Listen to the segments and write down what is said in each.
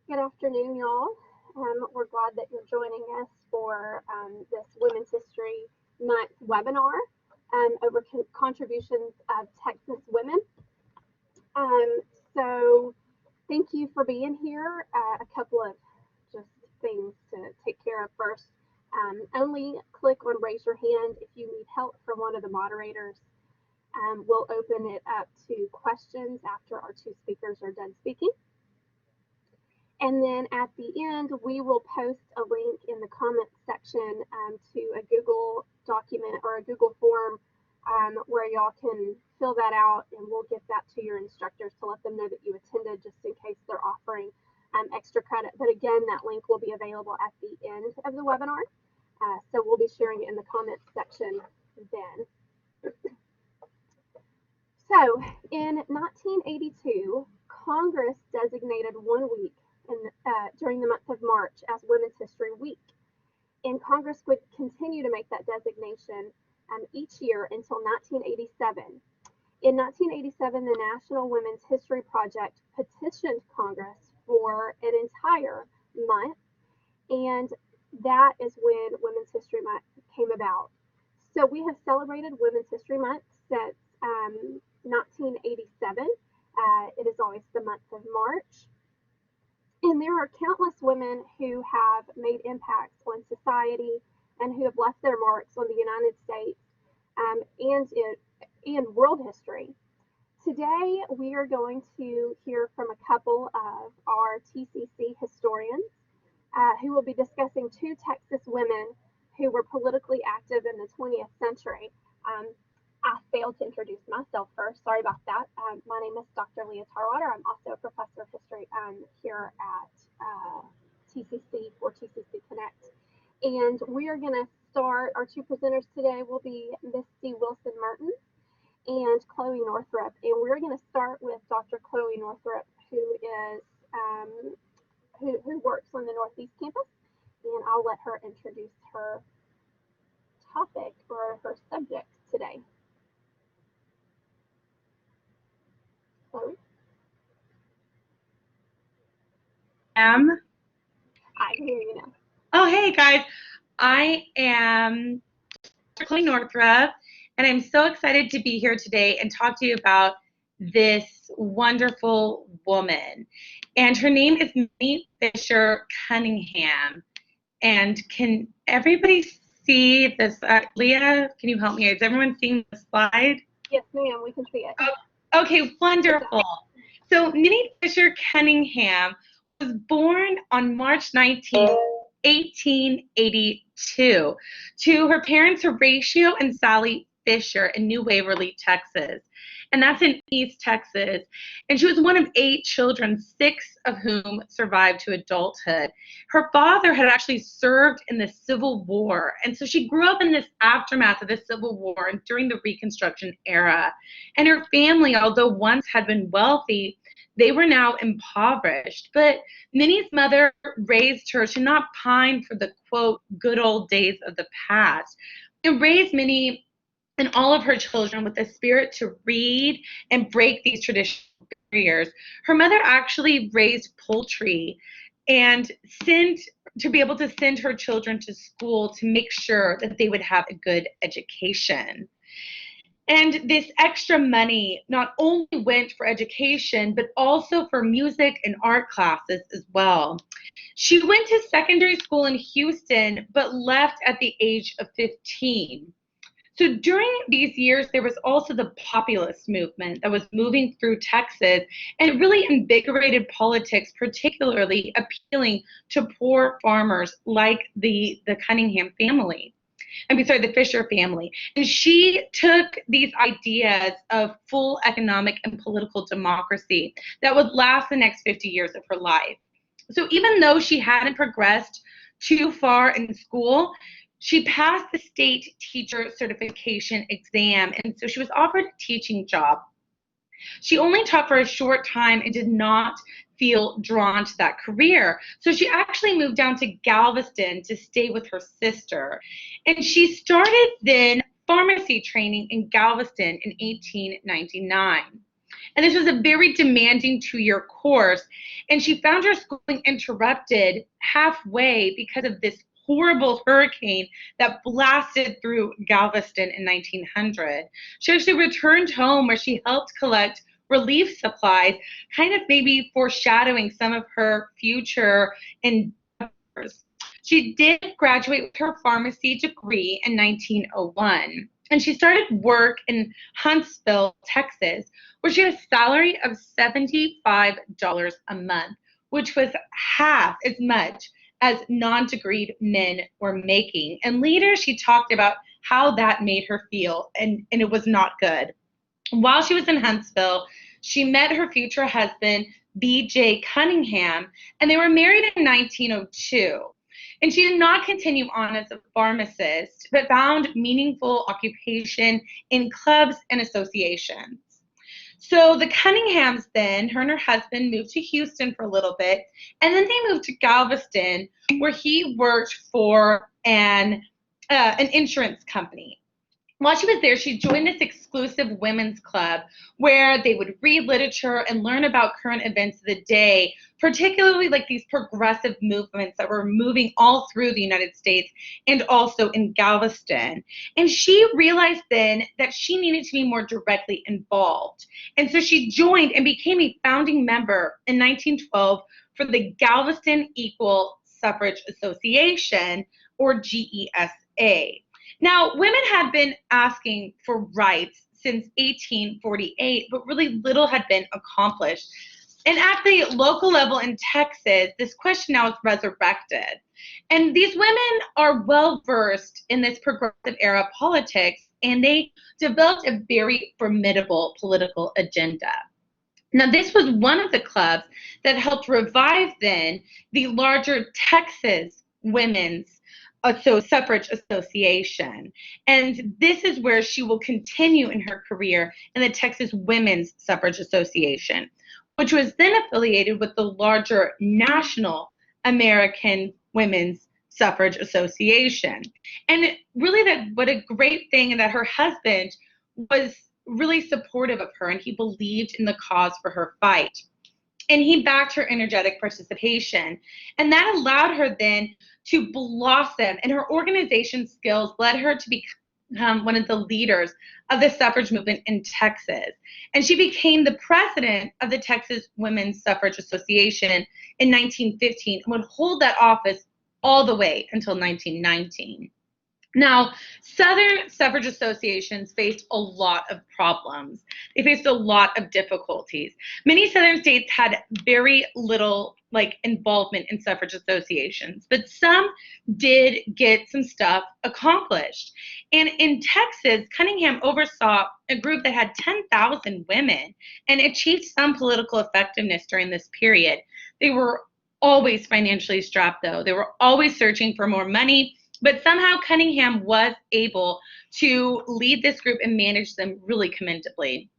Good afternoon, y'all. We're glad that you're joining us for this Women's History Month webinar over contributions of Texas women. Um, so thank you for being here. A couple of just things to take care of first. Only click on raise your hand if you need help from one of the moderators. We'll open it up to questions after our two speakers are done speaking. And then at the end, we will post a link in the comments section to a Google document or a Google form where y'all can fill that out, and we'll get that to your instructors to let them know that you attended, just in case they're offering extra credit. But again, that link will be available at the end of the webinar. So we'll be sharing it in the comments section then. So in 1982, Congress designated 1 week during the month of March as Women's History Week. And Congress would continue to make that designation each year until 1987. In 1987, the National Women's History Project petitioned Congress for an entire month, and that is when Women's History Month came about. So we have celebrated Women's History Month since 1987. It is always the month of March. And there are countless women who have made impacts on society and who have left their marks on the United States and world history. Today, we are going to hear from a couple of our TCC historians who will be discussing two Texas women who were politically active in the 20th century. I failed to introduce myself first. Sorry about that. My name is Dr. Leah Tarwater. I'm also a professor of history here at TCC for TCC Connect. And we are going to start, our two presenters today will be Misty Wilson-Mertens and Chloe Northrup. And we're going to start with Dr. Chloe Northrup, who is who works on the Northeast campus. And I'll let her introduce her topic or her subject today. Chloe? I can hear you now. Oh, hey guys. I am Dr. Chloe Northrup, and I'm so excited to be here today and talk to you about this wonderful woman. And her name is Minnie Fisher Cunningham. And can everybody see this? Leah, can you help me? Is everyone seeing the slide? Yes, ma'am, we can see it. Oh, okay, wonderful. So Minnie Fisher Cunningham was born on March 19, 1882, to her parents Horatio and Sally Fisher in New Waverly, Texas. And that's in East Texas. And she was one of 8 children, 6 of whom survived to adulthood. Her father had actually served in the Civil War. And so she grew up in this aftermath of the Civil War and during the Reconstruction era. And her family, although once had been wealthy, they were now impoverished. But Minnie's mother raised her to not pine for the, quote, good old days of the past, and raised Minnie and all of her children with a spirit to read and break these traditional barriers. Her mother actually raised poultry and to be able to send her children to school to make sure that they would have a good education. And this extra money not only went for education, but also for music and art classes as well. She went to secondary school in Houston, but left at the age of 15. So during these years, there was also the populist movement that was moving through Texas, and it really invigorated politics, particularly appealing to poor farmers like the Cunningham family. The Fisher family. And she took these ideas of full economic and political democracy that would last the next 50 years of her life. So even though she hadn't progressed too far in school, she passed the state teacher certification exam, and so she was offered a teaching job. She only taught for a short time and did not feel drawn to that career. So she actually moved down to Galveston to stay with her sister. And she started then pharmacy training in Galveston in 1899. And this was a very demanding 2-year course. And she found her schooling interrupted halfway because of this horrible hurricane that blasted through Galveston in 1900. She actually returned home where she helped collect relief supplies, kind of maybe foreshadowing some of her future endeavors. She did graduate with her pharmacy degree in 1901, and she started work in Huntsville, Texas, where she had a salary of $75 a month, which was half as much as non-degreed men were making. And later she talked about how that made her feel, and it was not good. While she was in Huntsville, she met her future husband, B.J. Cunningham, and they were married in 1902. And she did not continue on as a pharmacist, but found meaningful occupation in clubs and associations. So the Cunninghams then, her and her husband, moved to Houston for a little bit, and then they moved to Galveston, where he worked for an insurance company. While she was there, she joined this exclusive women's club where they would read literature and learn about current events of the day, particularly like these progressive movements that were moving all through the United States and also in Galveston. And she realized then that she needed to be more directly involved. And so she joined and became a founding member in 1912 for the Galveston Equal Suffrage Association, or GESA. Now, women had been asking for rights since 1848, but really little had been accomplished. And at the local level in Texas, this question now is resurrected. And these women are well versed in this progressive era politics, and they developed a very formidable political agenda. Now, this was one of the clubs that helped revive then the larger Texas Women's Suffrage Association. And this is where she will continue in her career in the Texas Women's Suffrage Association, which was then affiliated with the larger National American Women's Suffrage Association. And really, what a great thing that her husband was really supportive of her, and he believed in the cause for her fight. And he backed her energetic participation. And that allowed her then to blossom, and her organization skills led her to become one of the leaders of the suffrage movement in Texas. And she became the president of the Texas Women's Suffrage Association in 1915 and would hold that office all the way until 1919. Now, Southern suffrage associations faced a lot of problems. They faced a lot of difficulties. Many Southern states had very little involvement in suffrage associations, but some did get some stuff accomplished. And in Texas, Cunningham oversaw a group that had 10,000 women and achieved some political effectiveness during this period. They were always financially strapped, though. They were always searching for more money. But somehow Cunningham was able to lead this group and manage them really commendably.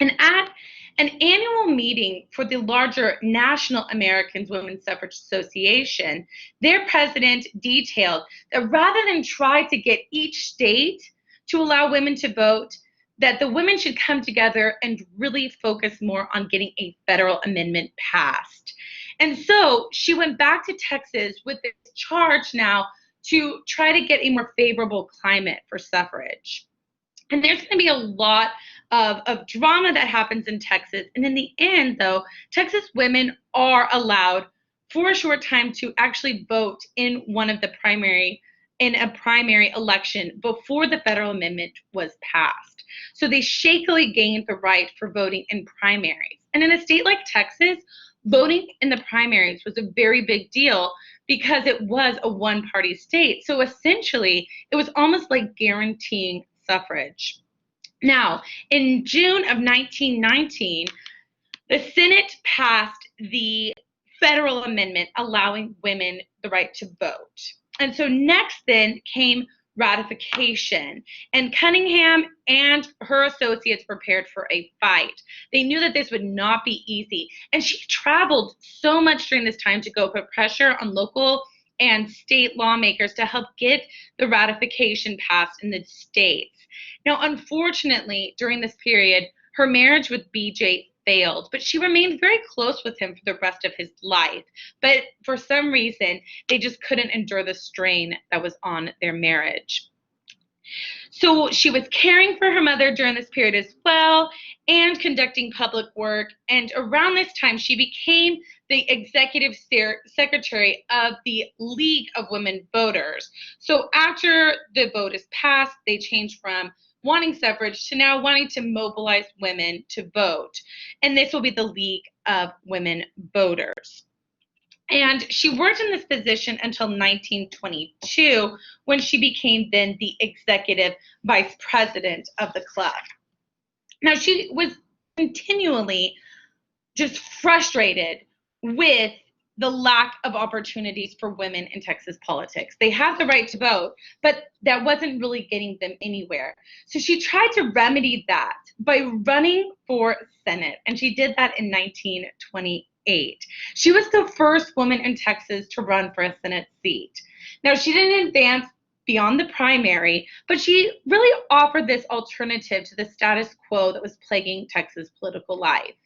And at an annual meeting for the larger National American Women's Suffrage Association, their president detailed that rather than try to get each state to allow women to vote, that the women should come together and really focus more on getting a federal amendment passed. And so she went back to Texas with this charge now to try to get a more favorable climate for suffrage. And there's going to be a lot of drama that happens in Texas. And in the end, though, Texas women are allowed for a short time to actually vote in a primary election before the federal amendment was passed. So they shakily gained the right for voting in primaries. And in a state like Texas, voting in the primaries was a very big deal because it was a one-party state. So essentially, it was almost like guaranteeing suffrage. Now, in June of 1919, the Senate passed the federal amendment allowing women the right to vote. And so next then came ratification. And Cunningham and her associates prepared for a fight. They knew that this would not be easy. And she traveled so much during this time to go put pressure on local and state lawmakers to help get the ratification passed in the states. Now, unfortunately, during this period, her marriage with B.J. failed, but she remained very close with him for the rest of his life. But for some reason, they just couldn't endure the strain that was on their marriage. So she was caring for her mother during this period as well and conducting public work. And around this time, she became the executive secretary of the League of Women Voters. So after the vote is passed, they changed from wanting suffrage to now wanting to mobilize women to vote. And this will be the League of Women Voters. And she worked in this position until 1922, when she became then the executive vice president of the club. Now, she was continually just frustrated with the lack of opportunities for women in Texas politics. They had the right to vote, but that wasn't really getting them anywhere. So she tried to remedy that by running for Senate, and she did that in 1928. She was the first woman in Texas to run for a Senate seat. Now, she didn't advance beyond the primary, but she really offered this alternative to the status quo that was plaguing Texas political life.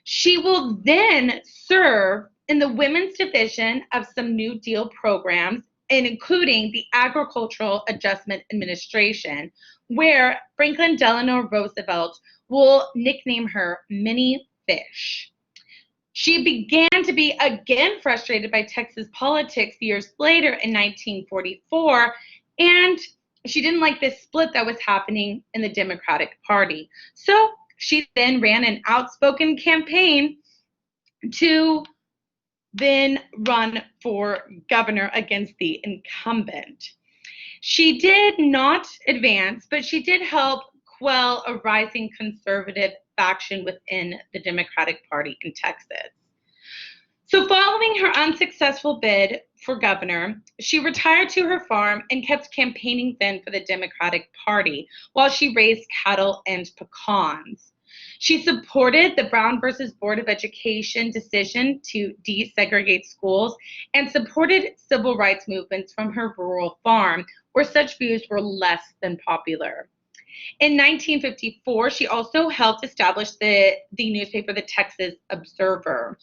She will then serve in the women's division of some New Deal programs, and including the Agricultural Adjustment Administration, where Franklin Delano Roosevelt will nickname her Minnie Fish. She began to be again frustrated by Texas politics years later in 1944, and she didn't like this split that was happening in the Democratic Party. So she then ran an outspoken campaign to then run for governor against the incumbent. She did not advance, but she did help quell a rising conservative faction within the Democratic Party in Texas. So following her unsuccessful bid for governor, she retired to her farm and kept campaigning then for the Democratic Party while she raised cattle and pecans. She supported the Brown versus Board of Education decision to desegregate schools and supported civil rights movements from her rural farm, where such views were less than popular. In 1954, she also helped establish the newspaper, the Texas Observer.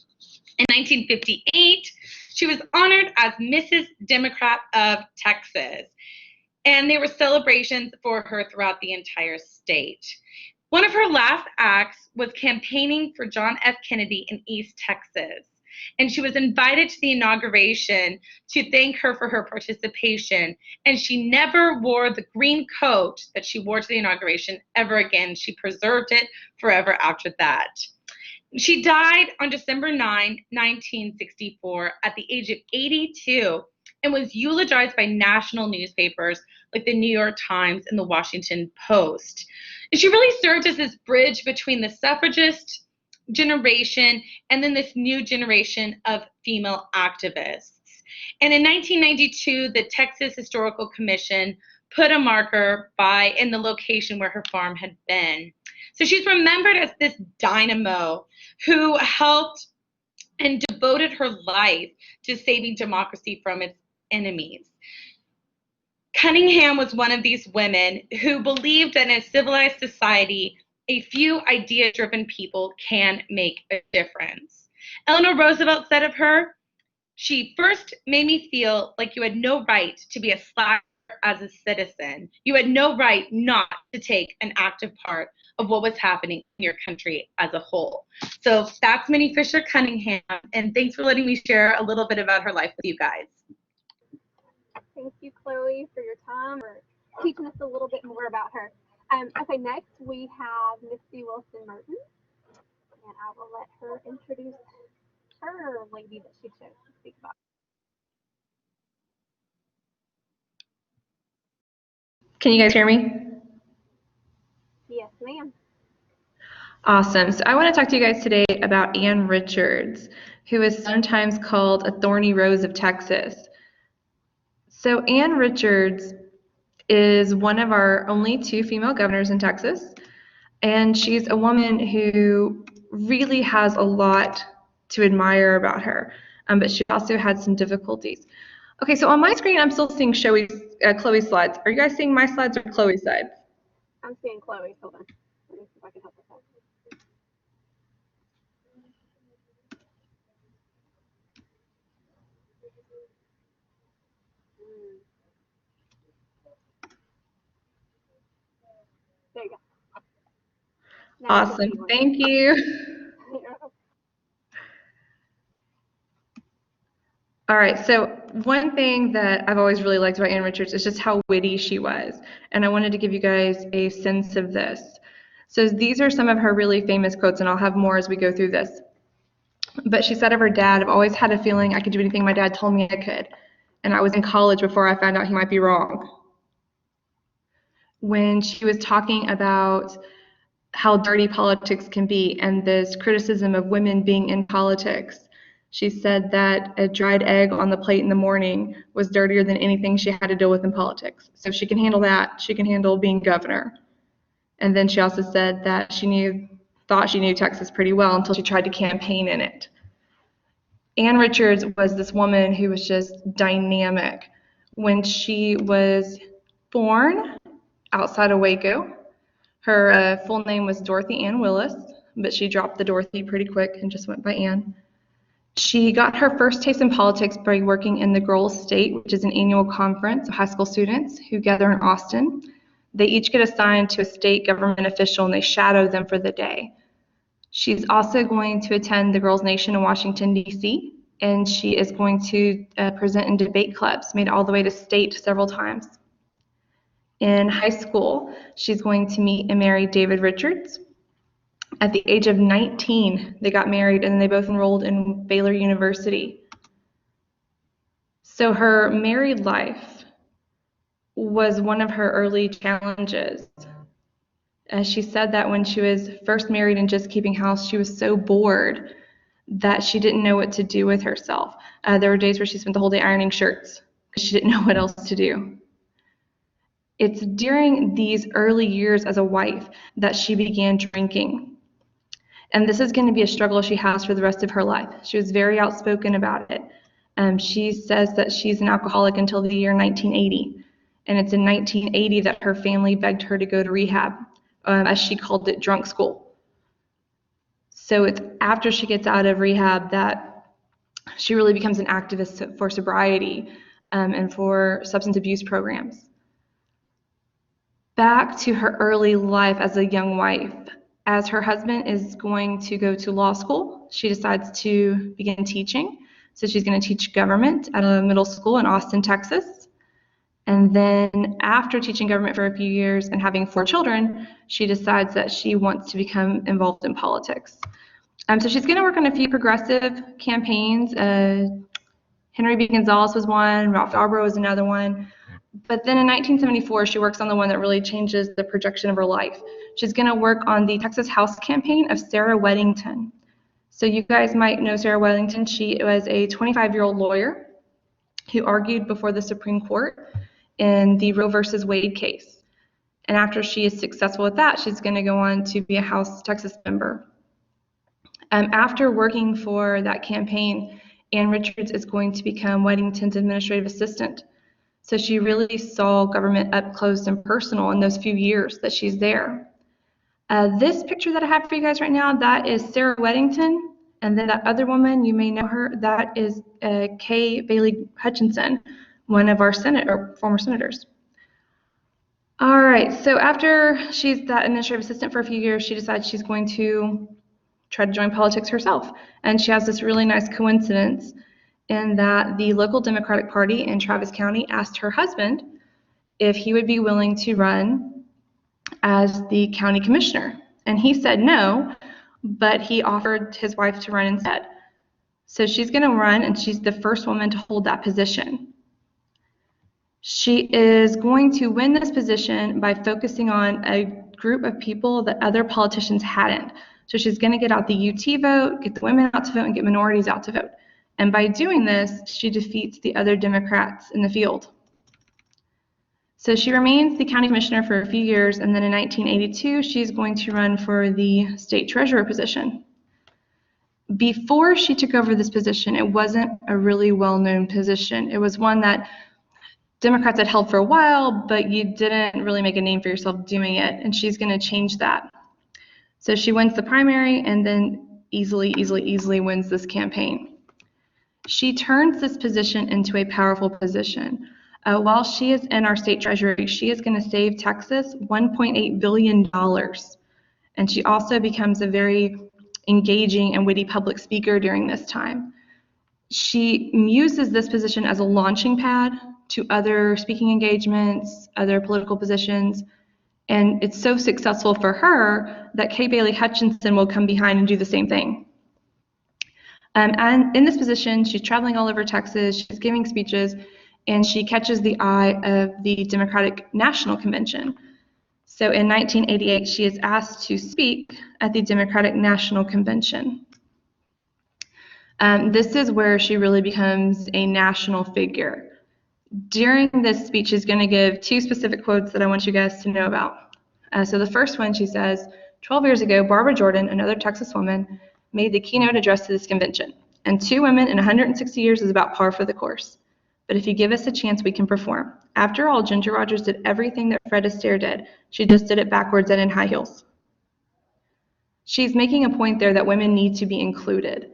In 1958, she was honored as Mrs. Democrat of Texas, and there were celebrations for her throughout the entire state. One of her last acts was campaigning for John F. Kennedy in East Texas, and she was invited to the inauguration to thank her for her participation, and she never wore the green coat that she wore to the inauguration ever again. She preserved it forever after that. She died on December 9, 1964, at the age of 82, and was eulogized by national newspapers like the New York Times and the Washington Post. And she really served as this bridge between the suffragist generation and then this new generation of female activists. And in 1992, the Texas Historical Commission put a marker in the location where her farm had been. So she's remembered as this dynamo who helped and devoted her life to saving democracy from its enemies. Cunningham was one of these women who believed that in a civilized society, a few idea-driven people can make a difference. Eleanor Roosevelt said of her, "She first made me feel like you had no right to be a slacker as a citizen. You had no right not to take an active part of what was happening in your country as a whole." So that's Minnie Fisher Cunningham, and thanks for letting me share a little bit about her life with you guys. Thank you, Chloe, for your time, for teaching us a little bit more about her. Okay, next we have Misty Wilson Merton, and I will let her introduce her lady that she chose to speak about. Can you guys hear me? Yes, ma'am. Awesome. So I want to talk to you guys today about Ann Richards, who is sometimes called a thorny rose of Texas. So Ann Richards is one of our only 2 female governors in Texas, and she's a woman who really has a lot to admire about her, but she also had some difficulties. Okay, so on my screen, I'm still seeing Chloe's slides. Are you guys seeing my slides or Chloe's slides? I'm seeing Chloe. Hold on. Let me see if I can help with that. Now it's Awesome. yours. Thank you. All right, so one thing that I've always really liked about Ann Richards is just how witty she was. And I wanted to give you guys a sense of this. So these are some of her really famous quotes, and I'll have more as we go through this. But she said of her dad, "I've always had a feeling I could do anything my dad told me I could. And I was in college before I found out he might be wrong." When she was talking about how dirty politics can be and this criticism of women being in politics, she said that a dried egg on the plate in the morning was dirtier than anything she had to deal with in politics. So if she can handle that, she can handle being governor. And then she also said that thought she knew Texas pretty well until she tried to campaign in it. Ann Richards was this woman who was just dynamic. When she was born outside of Waco, her full name was Dorothy Ann Willis, but she dropped the Dorothy pretty quick and just went by Ann. She got her first taste in politics by working in the Girls State, which is an annual conference of high school students who gather in Austin. They each get assigned to a state government official and they shadow them for the day. She's also going to attend the Girls Nation in Washington, D.C., and she is going to present in debate clubs, made all the way to state several times. In high school, she's going to meet and marry David Richards. At the age of 19, they got married and they both enrolled in Baylor University. So her married life was one of her early challenges. She said that when she was first married and just keeping house, she was so bored that she didn't know what to do with herself. There were days where she spent the whole day ironing shirts because she didn't know what else to do. It's during these early years as a wife that she began drinking. And this is going to be a struggle she has for the rest of her life. She was very outspoken about it. She says that she's an alcoholic until the year 1980. And it's in 1980 that her family begged her to go to rehab, as she called it, drunk school. So it's after she gets out of rehab that she really becomes an activist for sobriety and for substance abuse programs. Back to her early life as a young wife. As her husband is going to go to law school, she decides to begin teaching. So she's going to teach government at a middle school in Austin, Texas. And then after teaching government for a few years and having 4 children, she decides that she wants to become involved in politics. So she's going to work on a few progressive campaigns. Henry B. Gonzalez was one, Ralph Yarborough was another one. But then in 1974, she works on the one that really changes the projection of her life. She's going to work on the Texas House campaign of Sarah Weddington. So you guys might know Sarah Weddington. She was a 25-year-old lawyer who argued before the Supreme Court in the Roe versus Wade case. And after she is successful with that, she's going to go on to be a House Texas member. After working for that campaign, Ann Richards is going to become Weddington's administrative assistant. So she really saw government up close and personal in those few years that she's there. This picture that I have for you guys right now, that is Sarah Weddington. And then that other woman, you may know her, that is Kay Bailey Hutchinson, one of our former senators. All right, so after she's that administrative assistant for a few years, she decides she's going to try to join politics herself. And she has this really nice coincidence in that the local Democratic Party in Travis County asked her husband if he would be willing to run as the county commissioner. And he said no, but he offered his wife to run instead. So she's going to run, and she's the first woman to hold that position. She is going to win this position by focusing on a group of people that other politicians hadn't. So she's going to get out the UT vote, get the women out to vote, and get minorities out to vote. And by doing this, she defeats the other Democrats in the field. So she remains the county commissioner for a few years, and then in 1982, she's going to run for the state treasurer position. Before she took over this position, it wasn't a really well-known position. It was one that Democrats had held for a while, but you didn't really make a name for yourself doing it, and she's going to change that. So she wins the primary and then easily wins this campaign. She turns this position into a powerful position. While she is in our state treasury, she is going to save Texas $1.8 billion. And she also becomes a very engaging and witty public speaker during this time. She uses this position as a launching pad to other speaking engagements, other political positions, and it's so successful for her that Kay Bailey Hutchinson will come behind and do the same thing. And in this position, she's traveling all over Texas, she's giving speeches, and she catches the eye of the Democratic National Convention. So in 1988, she is asked to speak at the Democratic National Convention. This is where she really becomes a national figure. During this speech, she's going to give two specific quotes that I want you guys to know about. So the first one, she says, 12 years ago, Barbara Jordan, another Texas woman, made the keynote address to this convention. And 2 women in 160 years is about par for the course. But if you give us a chance, we can perform. After all, Ginger Rogers did everything that Fred Astaire did. She just did it backwards and in high heels. She's making a point there that women need to be included.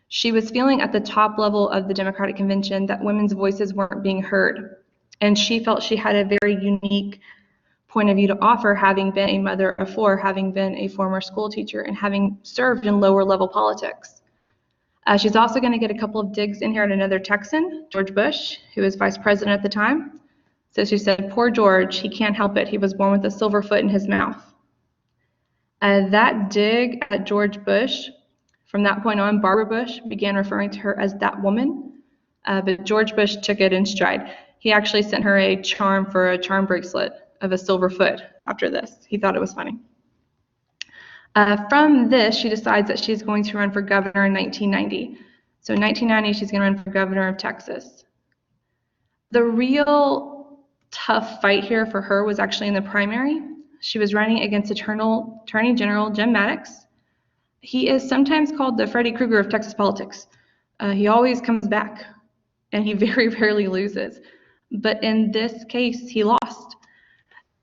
She was feeling at the top level of the Democratic Convention that women's voices weren't being heard. And she felt she had a very unique point of view to offer, having been a mother of 4, having been a former school teacher, and having served in lower level politics. She's also going to get a couple of digs in here at another Texan, George Bush, who was vice president at the time. So she said, poor George, he can't help it. He was born with a silver foot in his mouth. That dig at George Bush, from that point on, Barbara Bush began referring to her as that woman, but George Bush took it in stride. He actually sent her a charm for a charm bracelet of a silver foot after this. He thought it was funny. From this, she decides that she's going to run for governor in 1990. So in 1990, she's going to run for governor of Texas. The real tough fight here for her was actually in the primary. She was running against Attorney General Jim Maddox. He is sometimes called the Freddy Krueger of Texas politics. He always comes back, and he very rarely loses. But in this case, he lost.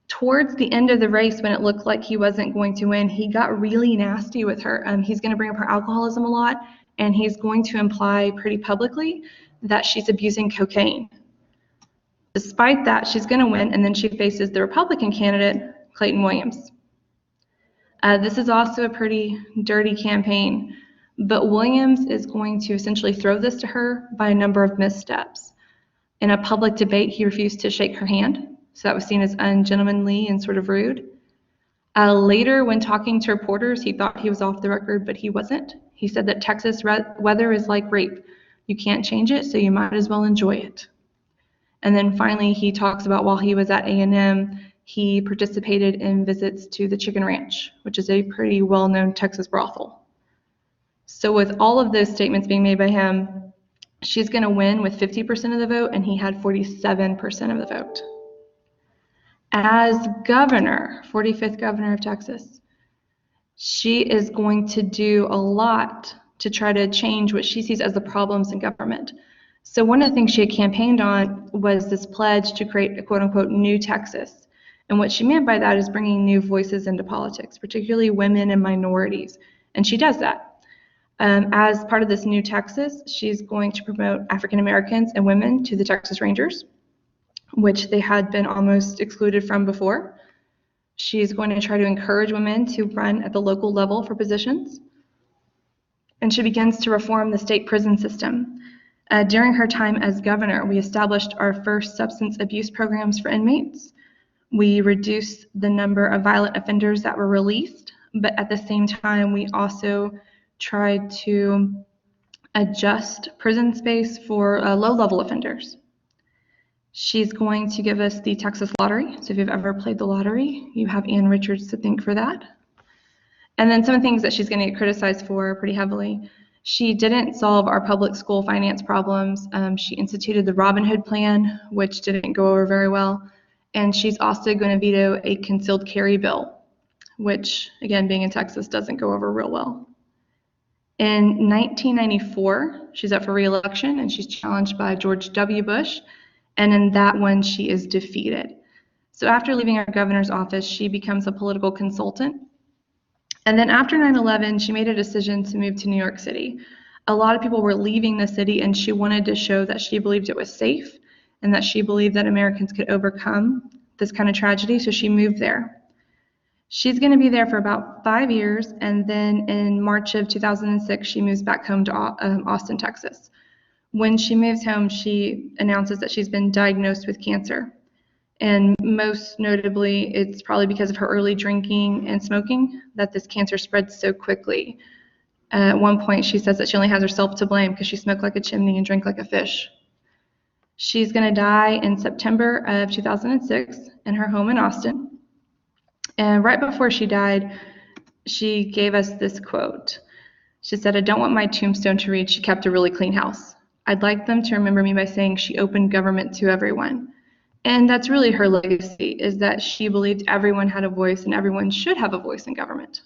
Towards the end of the race, when it looked like he wasn't going to win, he got really nasty with her. He's going to bring up her alcoholism a lot, and he's going to imply pretty publicly that she's abusing cocaine. Despite that, she's going to win, and then she faces the Republican candidate, Clayton Williams. This is also a pretty dirty campaign, but Williams is going to essentially throw this to her by a number of missteps. In a public debate, he refused to shake her hand, so that was seen as ungentlemanly and sort of rude. Later, when talking to reporters, he thought he was off the record, but he wasn't. He said that Texas weather is like rape. You can't change it, so you might as well enjoy it. And then finally, he talks about while he was at A&M, he participated in visits to the Chicken Ranch, which is a pretty well-known Texas brothel. So with all of those statements being made by him, she's going to win with 50% of the vote, and he had 47% of the vote. As governor, 45th governor of Texas, she is going to do a lot to try to change what she sees as the problems in government. So one of the things she had campaigned on was this pledge to create a quote-unquote new Texas. And what she meant by that is bringing new voices into politics, particularly women and minorities. And she does that. As part of this new Texas, she's going to promote African Americans and women to the Texas Rangers, which they had been almost excluded from before. She's going to try to encourage women to run at the local level for positions. And she begins to reform the state prison system. During her time as governor, we established our first substance abuse programs for inmates. We reduced the number of violent offenders that were released, but at the same time, we also tried to adjust prison space for low-level offenders. She's going to give us the Texas Lottery. So if you've ever played the lottery, you have Ann Richards to thank for that. And then some of the things that she's going to get criticized for pretty heavily. She didn't solve our public school finance problems. She instituted the Robin Hood plan, which didn't go over very well. And she's also going to veto a concealed carry bill, which, again, being in Texas, doesn't go over real well. In 1994, she's up for re-election, and she's challenged by George W. Bush. And in that one, she is defeated. So after leaving her governor's office, she becomes a political consultant. And then after 9/11, she made a decision to move to New York City. A lot of people were leaving the city, and she wanted to show that she believed it was safe and that she believed that Americans could overcome this kind of tragedy, so she moved there. She's going to be there for about 5 years, and then in March of 2006, she moves back home to Austin, Texas. When she moves home, she announces that she's been diagnosed with cancer. And most notably, it's probably because of her early drinking and smoking that this cancer spread so quickly. At one point, she says that she only has herself to blame because she smoked like a chimney and drank like a fish. She's going to die in September of 2006 in her home in Austin. And right before she died, she gave us this quote. She said, "I don't want my tombstone to read, she kept a really clean house. I'd like them to remember me by saying she opened government to everyone." And that's really her legacy, is that she believed everyone had a voice and everyone should have a voice in government.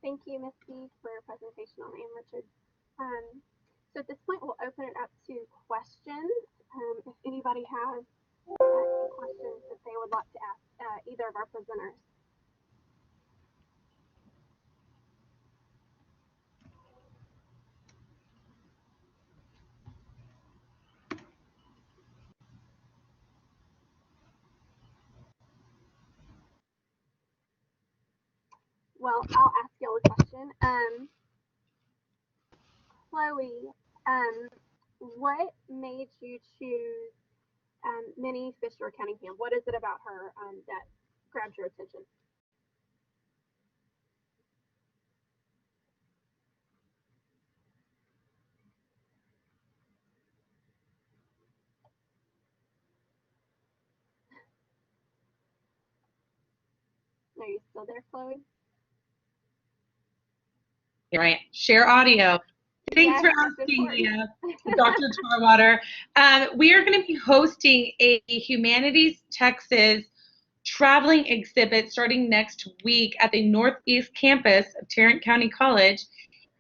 Thank you, Misty, for your presentation on Ann Richards. So at this point, we'll open it up to questions. If anybody has any questions that they would like to ask either of our presenters. Well, I'll ask y'all a question. Chloe, what made you choose Minnie Fisher Cunningham? What is it about her that grabbed your attention? Are you still there, Chloe? Right. Share audio. Thanks for asking, Dr. Tarwater. We are going to be hosting a Humanities Texas traveling exhibit starting next week at the Northeast campus of Tarrant County College.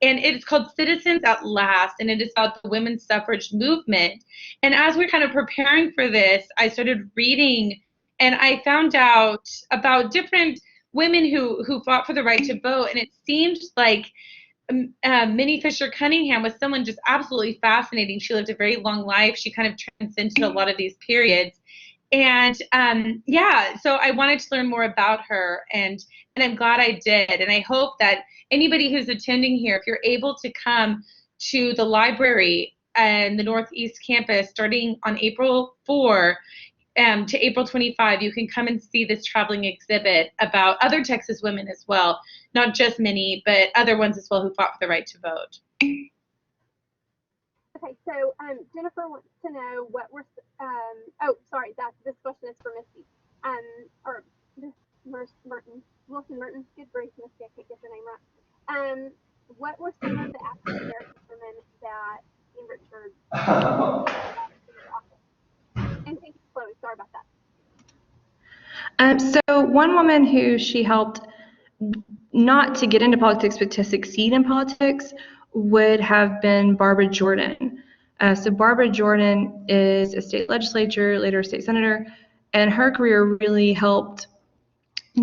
And it's called Citizens at Last, and it is about the women's suffrage movement. And as we're kind of preparing for this, I started reading, and I found out about different women who fought for the right to vote. And it seemed like Minnie Fisher Cunningham was someone just absolutely fascinating. She lived a very long life. She kind of transcended a lot of these periods. And yeah, so I wanted to learn more about her, and I'm glad I did. And I hope that anybody who's attending here, if you're able to come to the library and the Northeast campus starting on April 4 to April 25, you can come and see this traveling exhibit about other Texas women as well, not just Minnie, but other ones as well who fought for the right to vote. Okay, so Jennifer wants to know what we're. Oh, sorry, this question is for Misty. Or Miss Merton, Wilson Merton. Good grief, Misty, I can't get your name right. What were some of the African American women that Ann Richards and thank you, Chloe. Sorry about that. So one woman who she helped not to get into politics, but to succeed in politics would have been Barbara Jordan. So Barbara Jordan is a state legislator, later a state senator, and her career really helped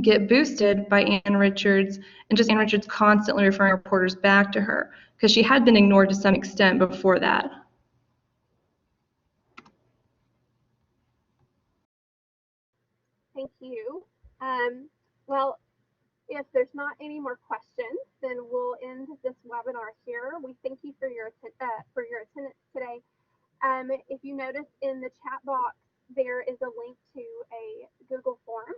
get boosted by Ann Richards, and just Ann Richards constantly referring reporters back to her, because she had been ignored to some extent before that. Thank you. Well, if there's not any more questions, then we'll end this webinar here. We thank you for your attendance today. If you notice in the chat box, there is a link to a Google form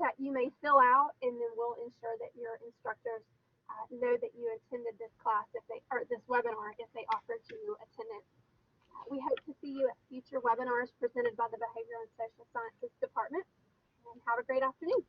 that you may fill out, and then we'll ensure that your instructors know that you attended this class or this webinar if they offered you attendance. We hope to see you at future webinars presented by the Behavioral and Social Sciences Department, and have a great afternoon.